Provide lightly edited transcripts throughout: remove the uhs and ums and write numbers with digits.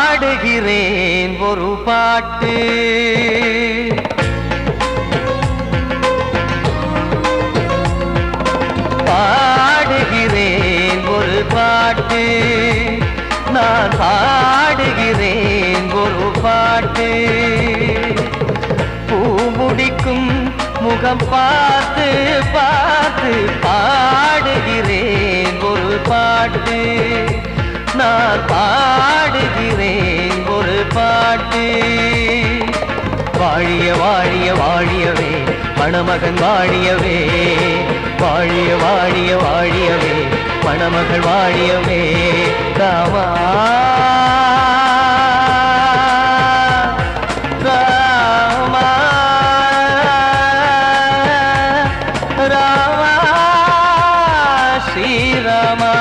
பாடுகிறேன் ஒரு பாட்டு பாடுகிறேன் ஒரு பாட்டு. பூ முடிக்கும் முகம் பார்த்து பார்த்து பாடுகிறேன் ஒரு பாட்டு. நான் பாடுகிறேன் ஒரு பாட்டு. வாழிய வாழிய வாழியவே மணமகன் வாழியவே, வாழிய வாழிய வாழியவே மணமகள் வாழியவே. ராமா ராமா ராமா ஸ்ரீராமா.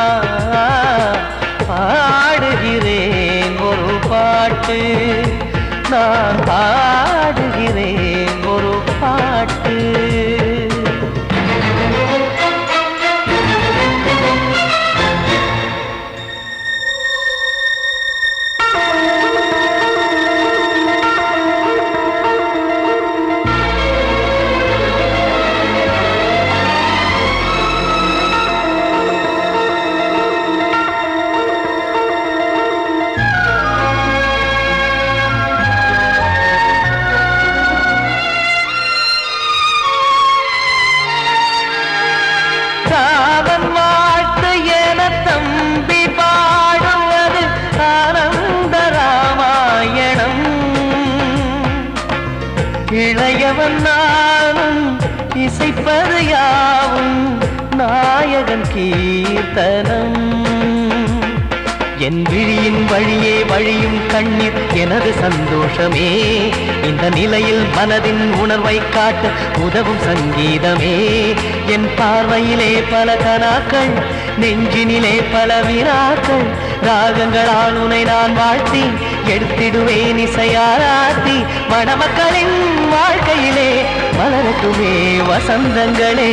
பாடுகிறேன் ஒரு பாட்டு. நான் பாடுகிறேன் ஒரு பாட்டு. காதன் வாழ்த்து என தம்பி பாடுவது ஆனந்த ராமாயணம். இளையவன் நானும் இசைப்பது யாவும் நாயகன் கீர்த்தனம். என் விழியின் வழியே வழியும் கண்ணீர் எனது சந்தோஷமே. இந்த நிலையில் மனதின் உணர்வை காட்ட உதவும் சங்கீதமே. என் பார்வையிலே பல கனாக்கள், நெஞ்சினிலே பல வினாக்கள். ராகங்களால் உனை நான் வாழ்த்தி எடுத்திடுவேன் இசையாராத்தி. மணமக்களின் வாழ்க்கையிலே மலரட்டுமே வசந்தங்களே.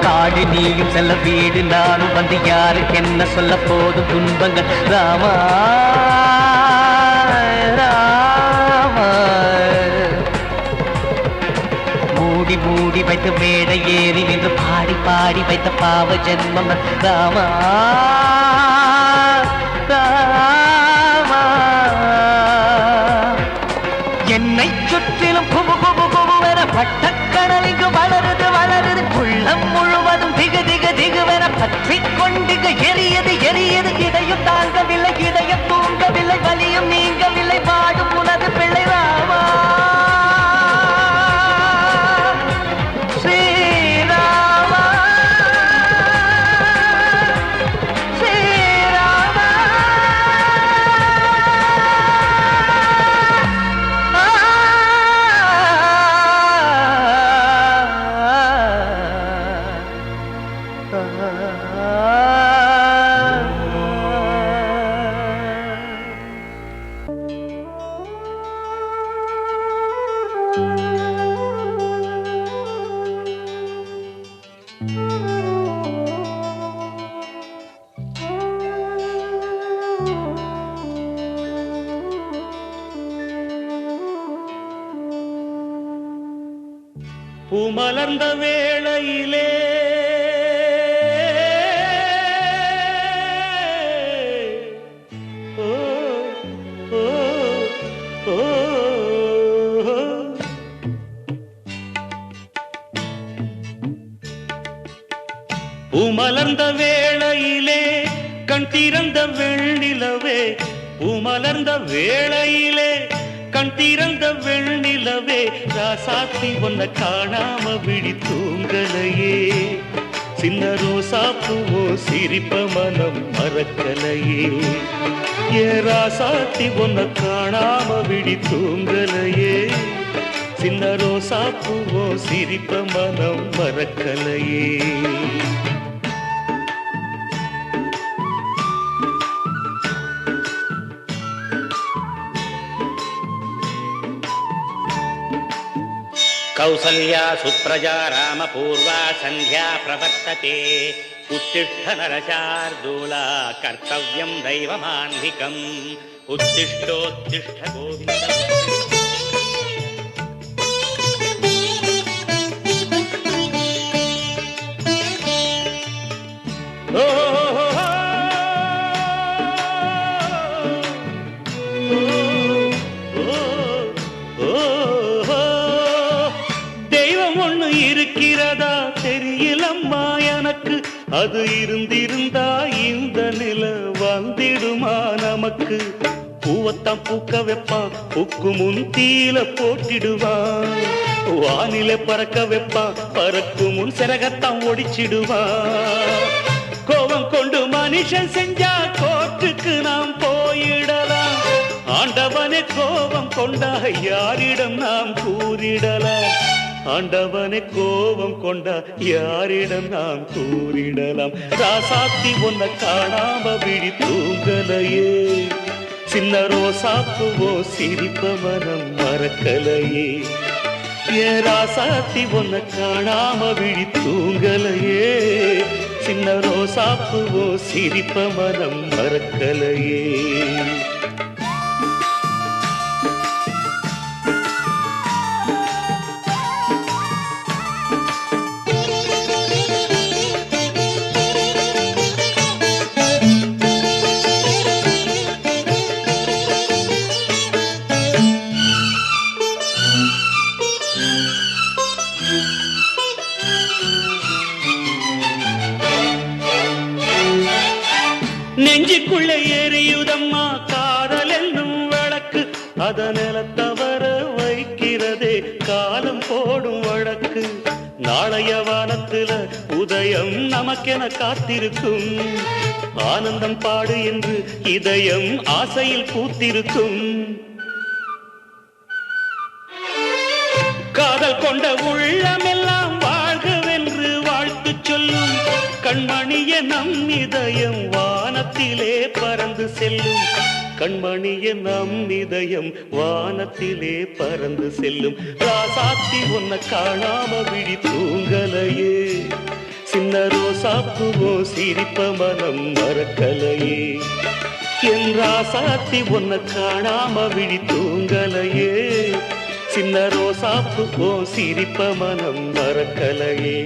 காடு நீயும் செல்ல வீடு நானும் வந்து யாருக்கு என்ன சொல்ல போதும் துன்பங்கள். ராமா ராமா. மூடி மூடி வைத்த மேடை ஏறி நின்று பாடி பாடி வைத்த பாவ ஜென்மம். ராமா ராமா. என்னை சுற்றிலும் புபு புபு புபுவென பட்டக்கடல் இங்கு வளருது வளருது. உள்ளம் முழுவதும் திகு திகு திகுவென பற்றி கொண்டிகு எரியது எரியது. இதையும் தாங்கவில்லை இதயம் தூங்கவில்லை வலியும் நீங்கவில்லை வாடும் உனது பிள்ளை. ராமா ஸ்ரீராமா ஸ்ரீராமா. பூமலர்ந்த வேளையிலே ஓ ஓ ஓ. பூமலர்ந்த வேளையிலே கண் திறந்த வெண்ணிலவே. பூமலர்ந்த வேளையிலே கண் திறந்த வெண்ணிலவே ராசாத்தி ஒன்ன காணாம விழி தூங்கலையே சின்ன ரோசாப்பூவோ சிரிப்ப மனம் மறக்கலையே ஏ ராசாத்தி ஒன்ன காணாம விழி தூங்கலையே சின்ன ரோசாப்பூவோ சிரிப்ப மனம் மறக்கலையே कौसल्या सुप्रजा रामपूर्वा सन्ध्या प्रवर्तते उत्तिष्ठ नरशार्दूला कर्तव्यं दैवमान्धिकम् उत्तिष्ठोत्तिष्ठ गोविन्द இருக்கிறதா தெரியலம்மா எனக்கு அது இருந்திருந்தா இந்த நில வந்திடுமா நமக்கு பூவத்தான் பூக்க வைப்பான் பூக்கு முன் தீல போட்டிடுவான் வானில பறக்க வைப்பான் பறக்கு முன் சிறகத்தான் ஒடிச்சிடுவான் கோபம் கொண்டு மனுஷன் செஞ்சா கோட்டுக்கு நாம் போயிடலாம் ஆண்டவனே கோபம் கொண்டா யாரிடம் நாம் கூறிடலாம் ஆண்டவனை கோபம் கொண்டா யாரிடம் நாம் கூறிடலாம் ராசாத்தி ஒன்ன காணாம விழி தூங்கலையே சின்ன ரோசாப்பூவோ சிரிப்ப மனம் மறக்கலையே ஏ ராசாத்தி ஒன்ன காணாம விழி தூங்கலையே சின்ன ரோசாப்பூவோ சிரிப்ப மனம் மறக்கலையே நெஞ்சுக்குள்ளே எரியுதம்மா காதல் என்னும் விளக்கு அதனில தவற வைக்கிறதே காலம் போடும் வழக்கு நாளைய வானத்துல உதயம் நமக்கென காத்திருக்கும் ஆனந்தம் பாடு என்று இதயம் ஆசையில் பூத்திருக்கும் காதல் கொண்ட உள்ளமெல்லாம் வாழ்கவென்று வாழ்த்து சொல்லும் கண்மணிய நம் இதயம் வானத்திலே பறந்து செல்லும் கண்மணிய நம் இதயம் வானத்திலே பறந்து செல்லும் ராசாத்தி ஒன்ன காணாம விழி தூங்கலையே சின்ன ரோசாப்பூவோ சிரிப்ப மனம் மறக்கலையே என் ராசாத்தி ஒன்ன காணாம விழி தூங்கலையே சின்ன ரோசாப்பூவோ சிரிப்ப மனம் மறக்கலையே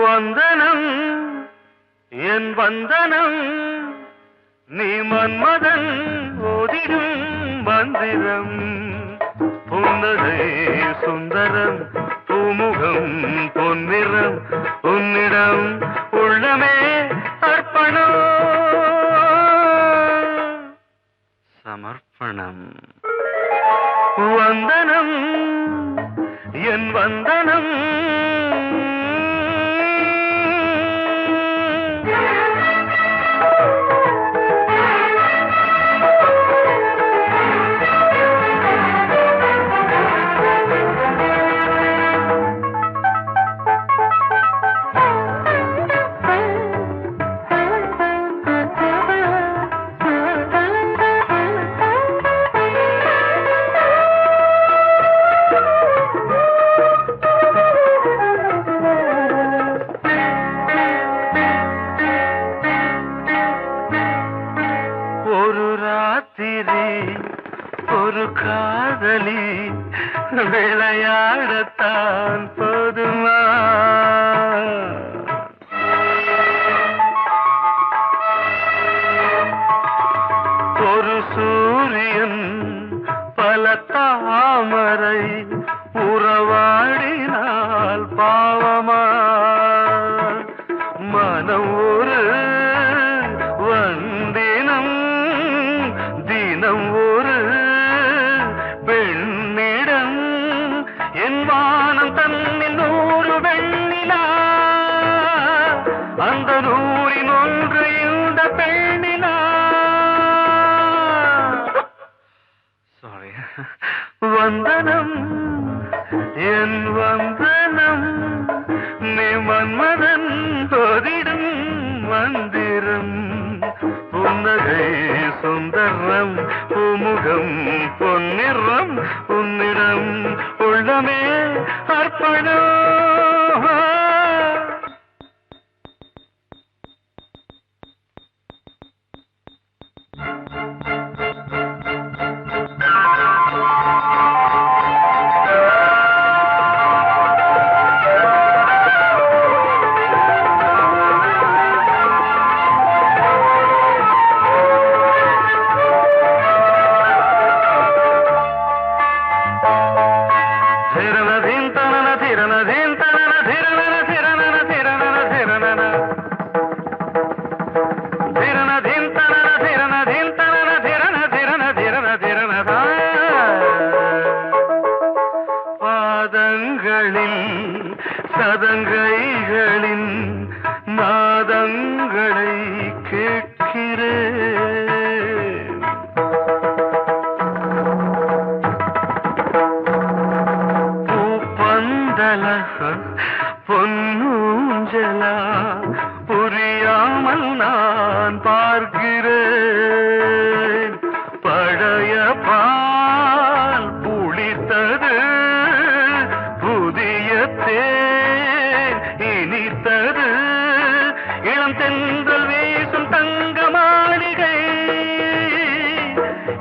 வந்தனம் என் வந்தனம் நீ மன்மதன் ஓதிடும் மந்திரம் புன்னகை சுந்தரம் பூமுகம் பொன்னிறம் உன்னிடம் உள்ளமே அர்ப்பணம் சமர்ப்பணம் வந்தனம் என் வந்தனம் விளையாடத்தான் போதுமா? ஒரு சூரியன் பல தாமரை உறவாடினால் பாவமா? மனம் ஒரு வந்தினம் தினம் ஒரு பெண்ணிடம் என் வானம் தன்னில் 100 வெண்ணிலா அந்த 100இன் ஒன்று இந்த பெண்ணிலா. சாரி. வந்தனம் என் வந்தனம் நீ மன்மதன் போதிடும் மந்திரம். புன்னகை சுந்தரம் பூமுகம் பொன்னிறம் உன்னிடம் உள்ளமே அர்ப்பணம். சதங்கைகளின் நாதங்களை கேட்கிறேன். பூப்பந்தல பொன்னூஞ்சலா புரியாமல் நான் பார்க்கிறேன். பழைய பால் புளித்தது புதிய தேன் இனித்தது இளம் தென்றல் வீசும் தங்க மாளிகை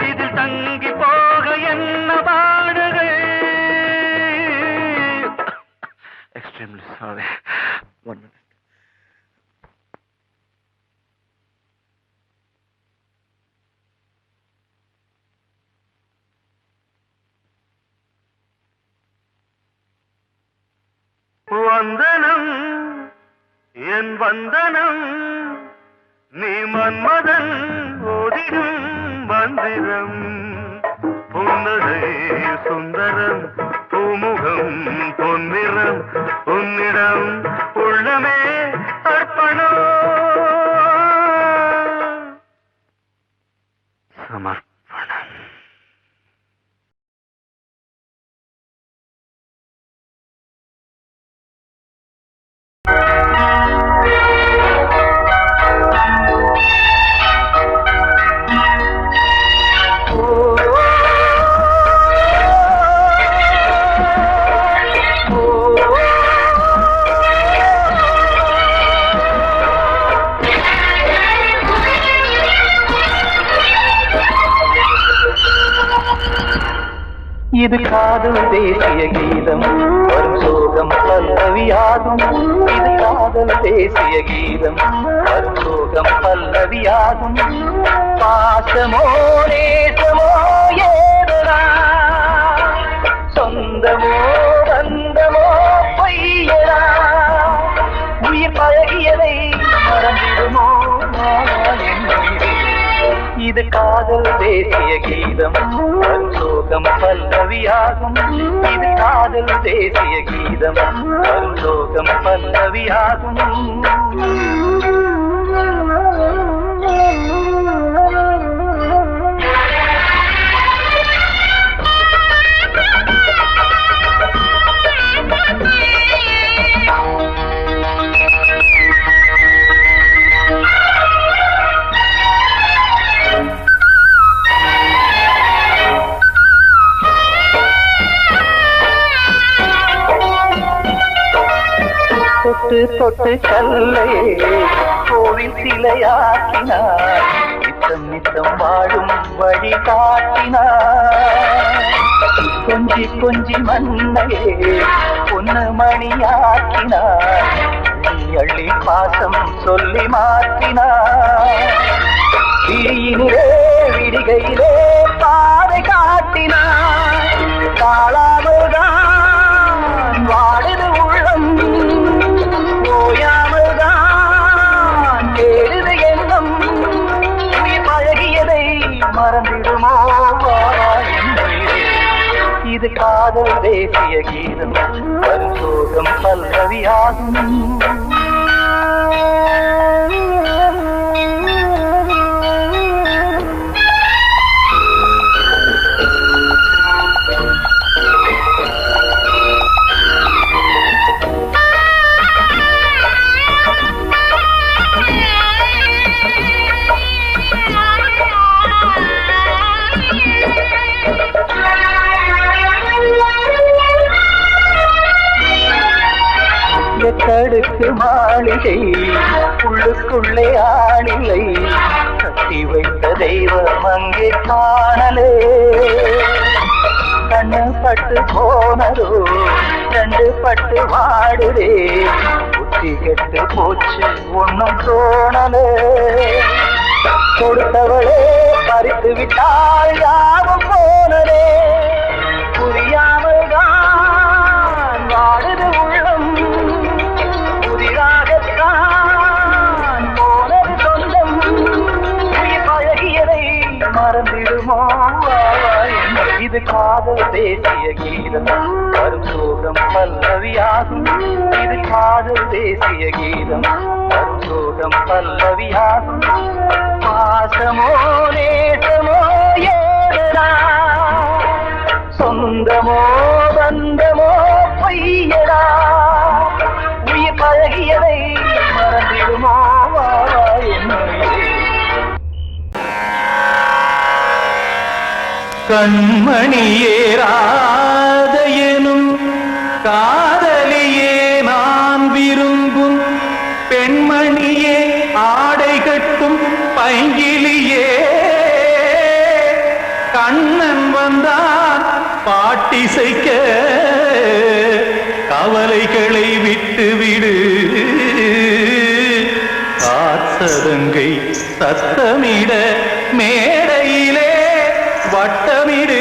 இதில் தங்கி போக என்ன பாடுகை. Extremely sorry. 1 minute. வந்தனம் என் வந்தனம் நீ மன்மதன் ஓதிடும் மந்திரம். புன்னகை சுந்தரம் பூமுகம் பொன்னிறம் உன்னிடம் உள்ளமே அர்ப்பணம். சமர்ப்பணம். இது காதல் தேசிய கீதம் வரும் சோகம் பல்லவியாகும். இது காதல் தேசிய கீதம் வரும் சோகம் பல்லவியாகும். பாசமோ நேசமோ ஏதரா சொந்தமோ பந்தமோ பொய்யரா உயிர் பழகியதை மறந்திடுமோ இது காதல் தேசிய கீதம் வரும் சோகம் பல்லவியாகும். இது காதல் தேசிய கீதம் வரும் சோகம் பல்லவியாகும். தொட்டு தொட்டு கல்லையே கோவில் சிலையாக்கினார். நித்தம் நித்தம் வாழும் வழி காட்டினார். கொஞ்சி கொஞ்சி மண்ணையே பொன்னு மணியாக்கினார், அள்ளி அள்ளி பாசம் சொல்லி மாற்றினார். விழியினிலே விடிகையிலே பாதை காட்டினார், காளாமல்தான் வாடுது உள்ளம், ஓயாமல்தான் கேடுது எண்ணம். உயிர் பழகியதை மறந்திடுமோ இது காதல் தேசிய கீதம், பரிசோகம் பல்லவியாகும். தடுக்கு மாளிகை உள்ளுக்குள்ளே ஆளில்லை, கட்டி வைத்த தெய்வம் அங்கே காணலே. கண்ணு பட்டு போனதோ ரெண்டு பட்டு வாடுதே, புத்தி கெட்டு போச்சு ஒன்னும் தோணலே. கொடுத்தவளே பறித்து விட்டால் யாவும் போனதே, புரியாமல் தான் வாடுது உள்ளம். புதிராகத்தான் போனது சொந்தம், உயிர் பழகியதை மறந்திடுமோ இது காதல் தேசிய கீதம், வரும் சோகம் பல்லவியாகும். இது காதல் தேசிய கீதம், வரும் சோகம் பல்லவியாகும். பாசமோ நேசமோ ஏதடா, சொந்தமோ பந்தமோ பொய்யடா, உயிர் பழகியதை மறந்திடுமோ கண்மணியேராத எனும் காதலியே நான் விரும்பும் பெண்மணியே, ஆடை கட்டும் பைங்கிலியே, கண்ணன் வந்தான் பாட்டிசைக்க கவலைகளை விட்டுவிடு, காசதங்கை சத்தமிட மேடையிலே வட்டமிடு.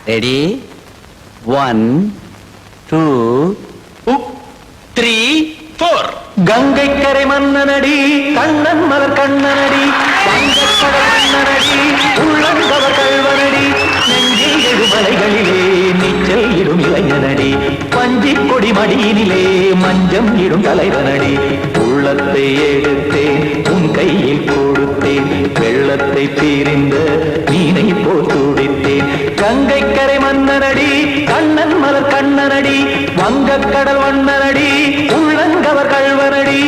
ரெடி 1 2 3 4. கங்கை கரை மன்னனடி கண்ணன் மலர் கண்ணனடி, வங்கக்கடல் மன்னனடி உள்ளங்கவர் கல்வனடி, நெஞ்சில் எழுமலைகளிலே நீச்சல் இடும் இளைஞனடி, பஞ்சி கொடி மடியினிலே மஞ்சம் இடும் தலைவனடி. உள்ளத்தை எடுத்தேன் உன் கையில் கொடுத்தேன், வெள்ளத்தை தீரிந்த மீனை போல் துடித்தேன். கங்கை கரை மன்னனடி கண்ணன் மலர் கண்ணனடி, வங்கக்கடல் வண்ணனடி உள்ளங்கவர் கல்வனடி.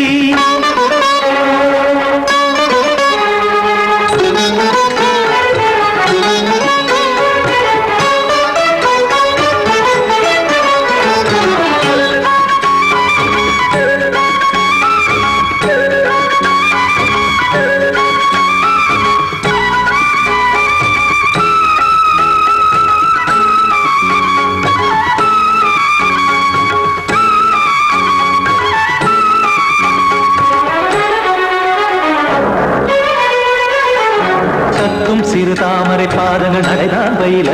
சிறு தாமரை பாதங்கள் நடைதான் பயில,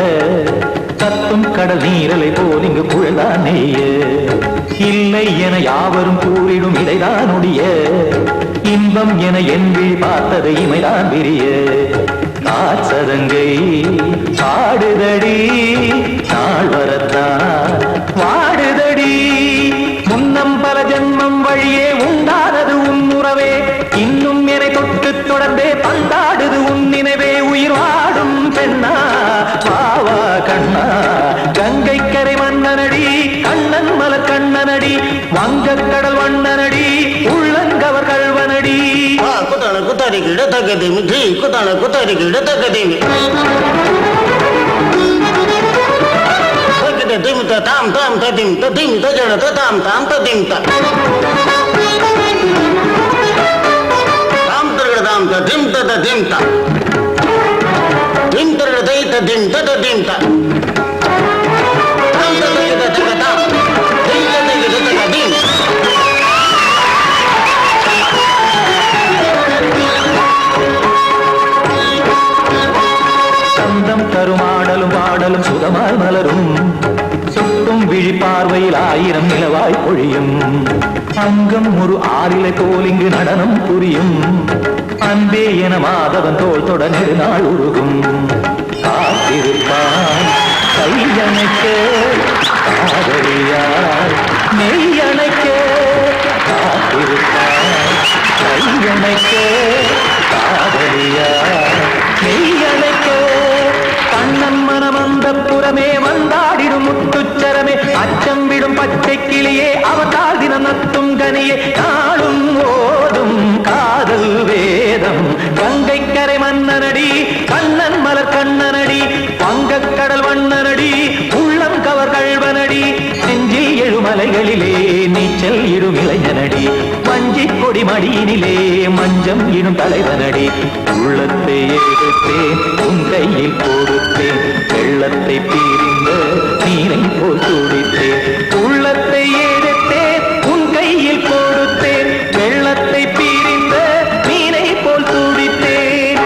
கத்தும் கடல் நீரலை போல் இங்கு புழல்தான் நெய்ய, இல்லை என யாவரும் கூறிடும் இடைதான் ஒடிய, இன்பம் என என்பி பார்த்தது இமைதான் விரிய. காசதங்கை பாடுதடி நாள் வரத்தான் வாடுதடி, முன்னம் பல ஜென்மம் வழியே உண்டானது உன் உறவே, இன்னும் என்னை தொட்டு தொடர்ந்தே பந்தாடுது உன் நினைவே. உயிர் வாடும் பெண்ணா வாவா கண்ணா, கங்கை கரை மன்னனடி கண்ணன் மலர் கண்ணனடி, வங்கக்கடல் வண்ணனடி உள்ளங்கவர் கல்வனடி. குத்தான குத்தாரி கிட தக்கதேமி ஜி, குத்தான குத்தாரி கிட தக்கதேமி த தாம் தாம் ததிம் ததிம் தஜட த தாம் தாம் ததிம் த தாம் தரகட தாம் ததிம் த ததிம் த திம் தரகட தை ததிம் த ததிம் த தாம் தரகட தஜட தாம் திம் தரகட ததிம் சந்தம் தருமாடலும் பாடலும் சுகமாய் மலரும் சுட்டும் விழிப்பார்வையில் 1000 நிலவாய் பொழியும் அங்கம் ஒரு ஆறிலை போல் இங்கு நடனம் புரியும் அன்பே என மாதவன் தோள் தொட நெடுநாள் உருகும் காத்திருப்பான் கையணைக்க காதலியார் மெய்யணைக்க காத்திருப்பான் கையணைக்க காதலியார் மெய்யணைக்க கண்ணன் மனம் அந்த புறமே வந்தாடிடும் முத்துச்சரமே அச்சம் விடும் பச்சை கிளியே அவதால் தினம் நத்தும் கனியே நாளும் ஓடும் காதல் வேதம் கங்கை கரை மன்னனடி கண்ணன் மலர் கண்ணனடி வங்கக் கடல் வண்ணனடி உள்ளம் கவர் கழ்வனடி நெஞ்சில் எழுமலைகளிலே நீச்சல் இடும் இளைஞனடி வஞ்சி கொடி மடியினிலே மஞ்சம் இடும் தலைவனடி உள்ளத்தை எடுத்தேன் உன் கையில் கொடுத்தேன் வெள்ளத்தை பிரிந்த நீரை போல் துடித்தேன் உள்ளத்தை எடுத்தேன் உன் கையில் கொடுத்தேன் வெள்ளத்தை பிரிந்த நீரை போல் துடித்தேன்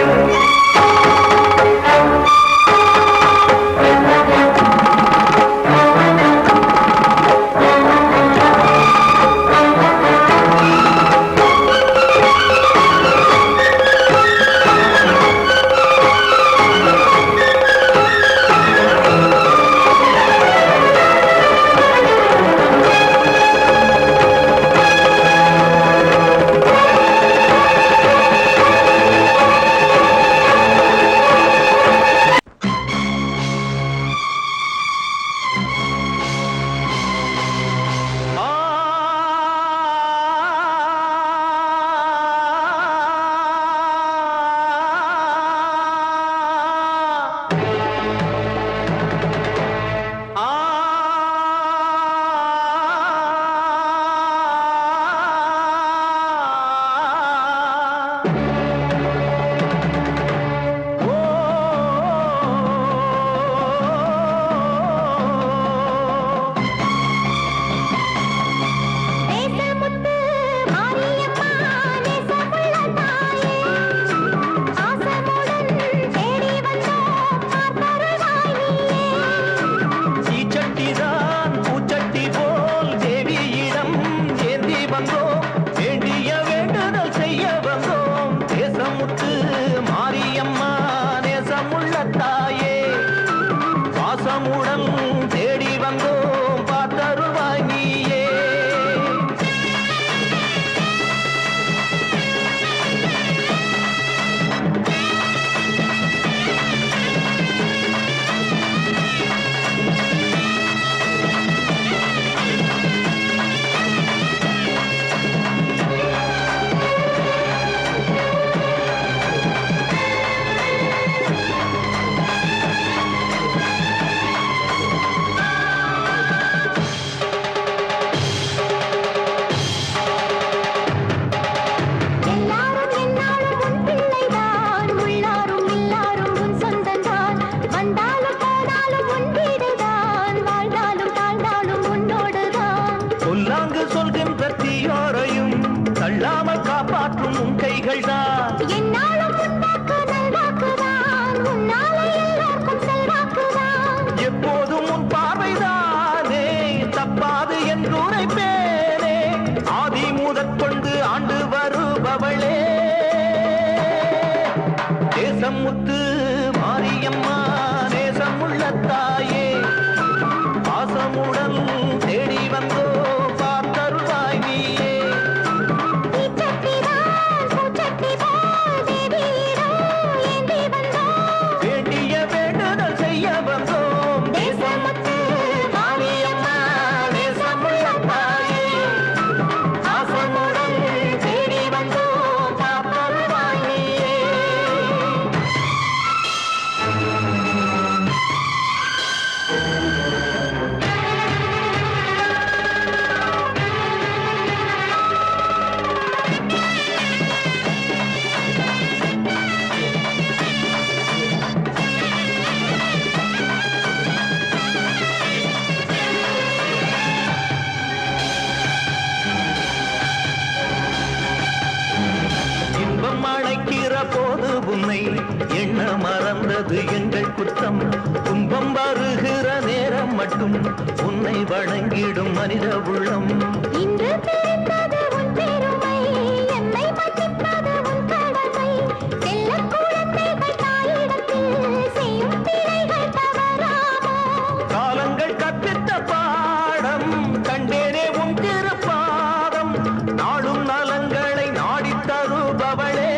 முத்து மாரியம்மா நேசமுள்ள தாயே பாசமுடன் தேடி வந்தோ பார்த்தருள்வாய் நீயே வேண்டிய வேண்டுதல் செய்ய வந்தோம் நேசமுத்து மாரியம்மா நேசமுள்ள தாயே பாசமுடன் தேடி வந்தோ பார்த்தருள்வாய் நீயே உன்னை எண்ண மறந்தது எங்கள் குற்றம். துன்பம் வருகிற நேரம் மட்டும் உன்னை வணங்கிடும் மனித உள்ளம். இன்று தெரிந்தது உன் பெருமை, என்னை மதிப்பது உன் கடமை. செல்ல குழந்தைகள் தாயிடத்தில் செய்யும் பிழைகள் தவறாமோ? காலங்கள் கற்பித்த பாடம் கண்டேனே உன் திருப்பாதம். நாடும் நலங்களை நாடித் தருபவளே.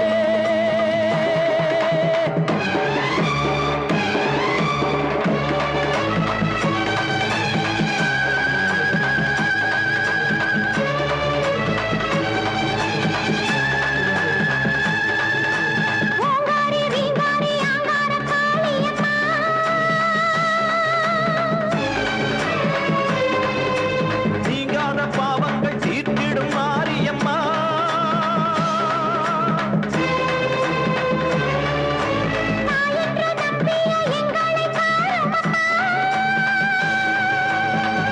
ஓங்காரி ரீங்காரி ஆங்கார காளியம்மா, நீங்காத பாவங்கள் தீர்த்திடும் மாரியம்மா. தாயென்று நம்பிய எங்களை பாருமம்மா.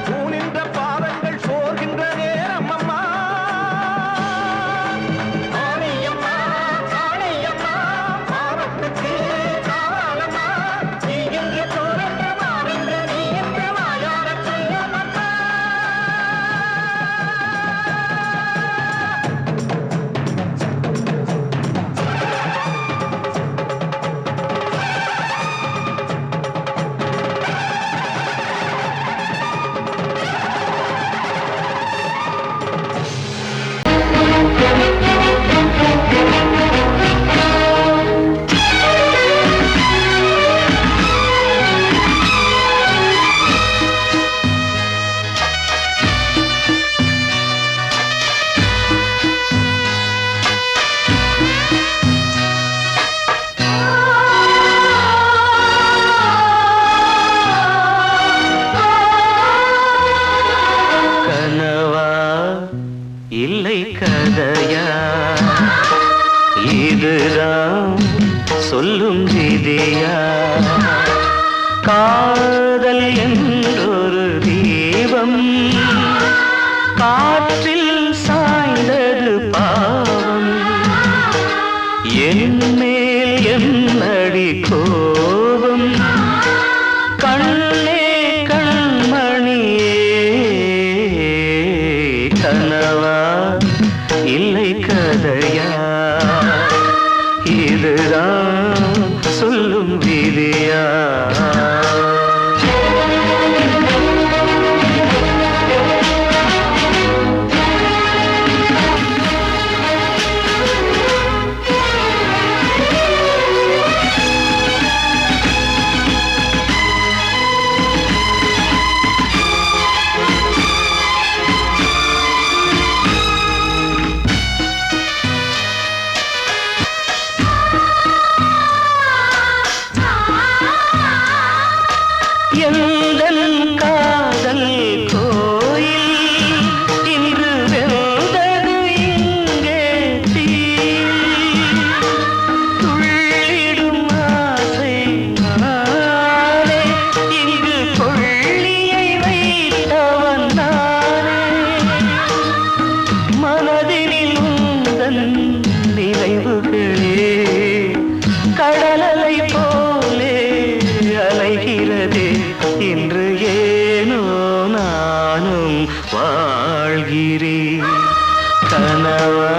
தூணின்ற பாதங்கள் சோர்கின்ற நேரம் அம்மா. மாரியம்மா காளியம்மா பாரத்துக்கு காலம்மா. நீ என்று தோன்ற மாறின்ற நீ என்று வாயார சொல்லமம்மா. கனவா இல்லை கதையா, இதுதான் சொல்லும் விதியா? காதல் என்றொரு தீபம் காற்றில் சாய்ந்தது பாவம். என் மேல் என்னடி கோபம்? கண்ணே கண்மணியே, கனவா இல்லை கதையா? இதுதான் சொல்லும் விதியா? எந்தன் காதல் கோயில் இன்று வெந்தது இங்கே தீ. துள்ளிடும் ஆசை நானே, இங்கு கொள்ளியை வைத்தவன் நானே. மனதினில் உந்தன் நினைவுகளே கடலலை போலே அலைகிறதே. இன்று ஏனோ நானும் வாழ்கிறேன். கனவா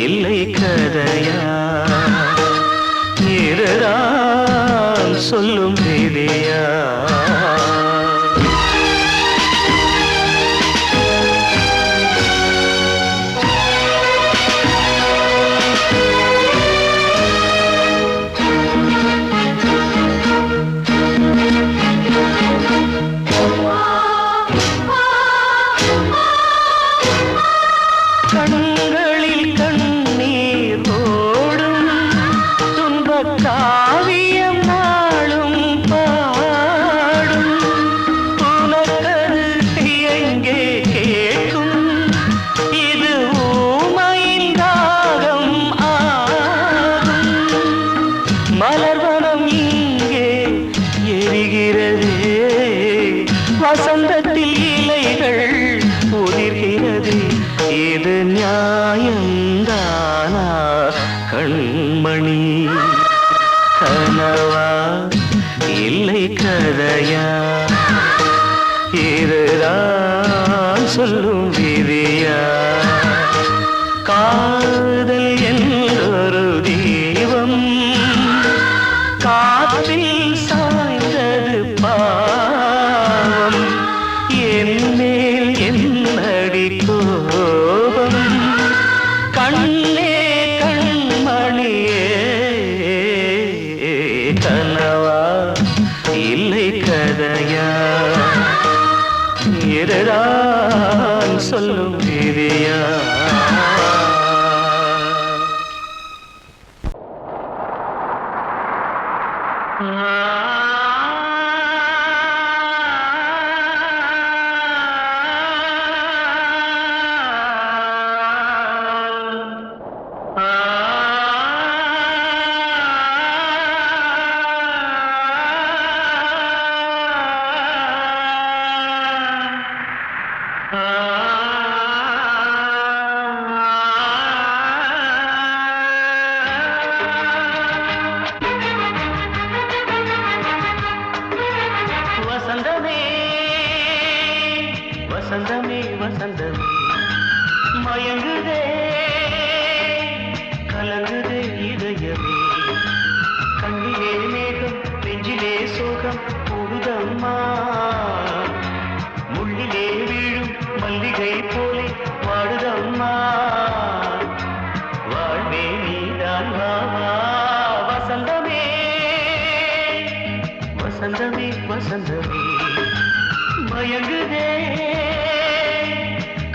இல்லை கதையா? இதுதான் சொல்லும் விதியா? கண்களில் கண்ணீர் ஓடும் துன்பக் காவியம் நாளும் பாடும். உனக்கது எங்கே கேட்கும்? இது ஊமையின் ராகம் ஆகும். மலர்வனம் இங்கே எரிகிறதே, வசந்தத்தில் இலைகள் உதிர்கிறது. இது நியாயந்தானா கண்மணி? கதையா இதுதான் சொல்லும் விதியா காதல் என்றொரு தீபம் காற்றில் சாய்ந்தது பாவம் என் மேல் என்னடி கோபம் கண்ணே கண்மணியே கனவா இல்லை கதையா இதுதான் சொல்லும் விதியா வசந்தமே வசந்தமே வசந்தமே மயங்குதே கலங்குதே இதயமே கண்ணிலே மேகம் நெஞ்சிலே சோகம் கூடுதம்மா முள்ளிலே வீழும் மல்லிகை போலே வாடுதம்மா வாழ்வே நீதான் வாவா வசந்தமே வசந்தமே வசந்தமே மயங்குதே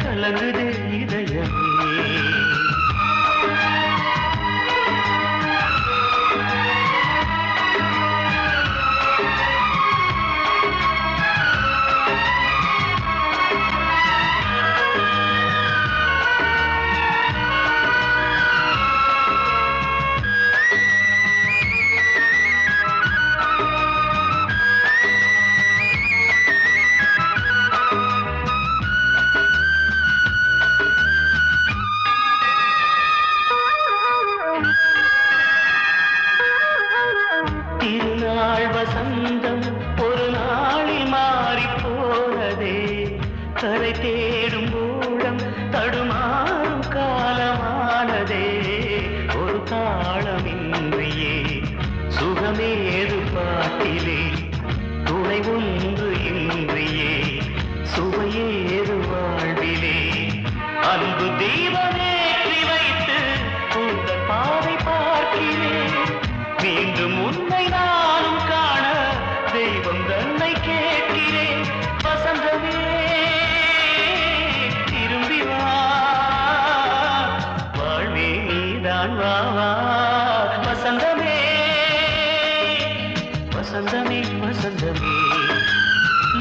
கலங்குதே இதயமே திருநாள் வசந்தம் ஒரு நாளில் மாறி போனதே கரை தேடும் ஊழம் தடுமாறும் காலமானதே ஒரு தாளமின்றியே சுகமேது பாட்டிலே துணை ஒன்று இன்றியே சுவையேது வாழ்விலே அன்பு தீபமேற்றி வைத்து உங்கள் பாதை பார்க்கிறேன் மீண்டும் உன்னை நானும் காண தெய்வம் தன்னை கேட்கிறேன் வசந்தமே திரும்பி வா வாழ்வே நீதான் வா வா வசந்தமே வசந்தமே வசந்தமே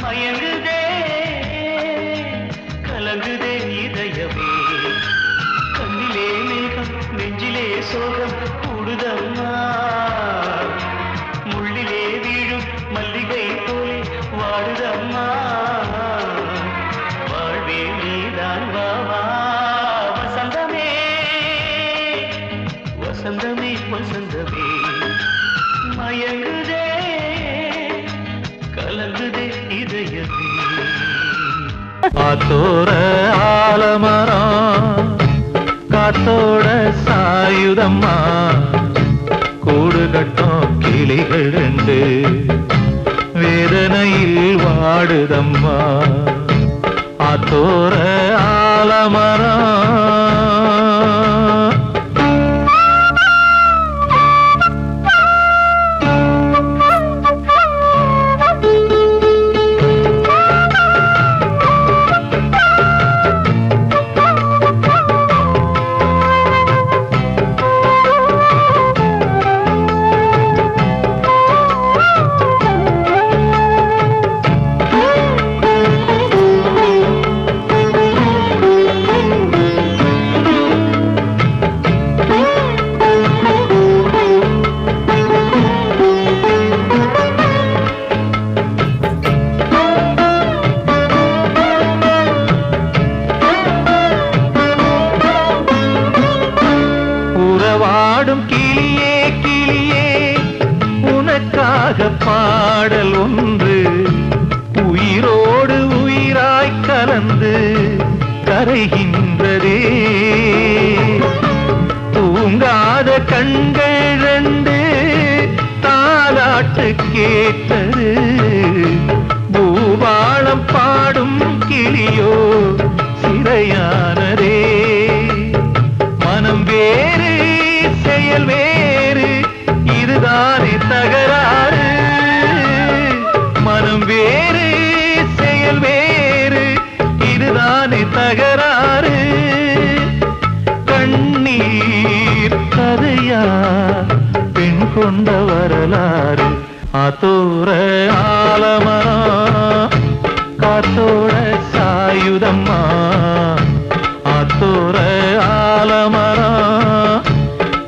மயங்குதே கலங்குதே இதயமே கண்ணிலே மேகம் நெஞ்சிலே சோகம் கூடுதம்மா முள்ளிலே வீழும் மல்லிகை போலே வாடுதம்மா வாழ்வே நீதான் வா வா வசந்தமே வசந்தமே வசந்தமே மயங்குதே கலங்குதே இதயமே ஆத்தோர ஆலமரம் காத்தோட சாயுதம்மா கூடு கட்டும் கிளிகள் ரெண்டு வேதனையில் வாடுதம்மா ஆத்தோர ஆலமரம் பாடும் கிளியே கிளியே உனக்காக பாடல் ஒன்று கரைகின்றதே தூங்காத கண்கள் ரெண்டு தாலாட்டு கேட்டது பூபாளம் பாடும் கிளியோ சிறையானதே மனம் வேறு செயல் வேறு இதுதானே தகராறு மனம் வேறு செயல் வேறு இதுதானே தகராறு கண்ணீர் கதையா பெண் கொண்ட வரலாறு ஆத்தோர ஆலமரம் காத்தோட சாயுதம்மா ஆத்தோர ஆலமரம்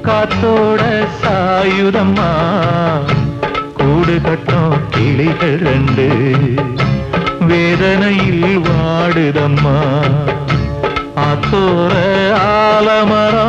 காத்தோட சாயுதம்மா கூடு கட்டும் கிளிகள் ரெண்டு வேதனையில் வாடுதம்மா ஆத்தோர ஆலமரம்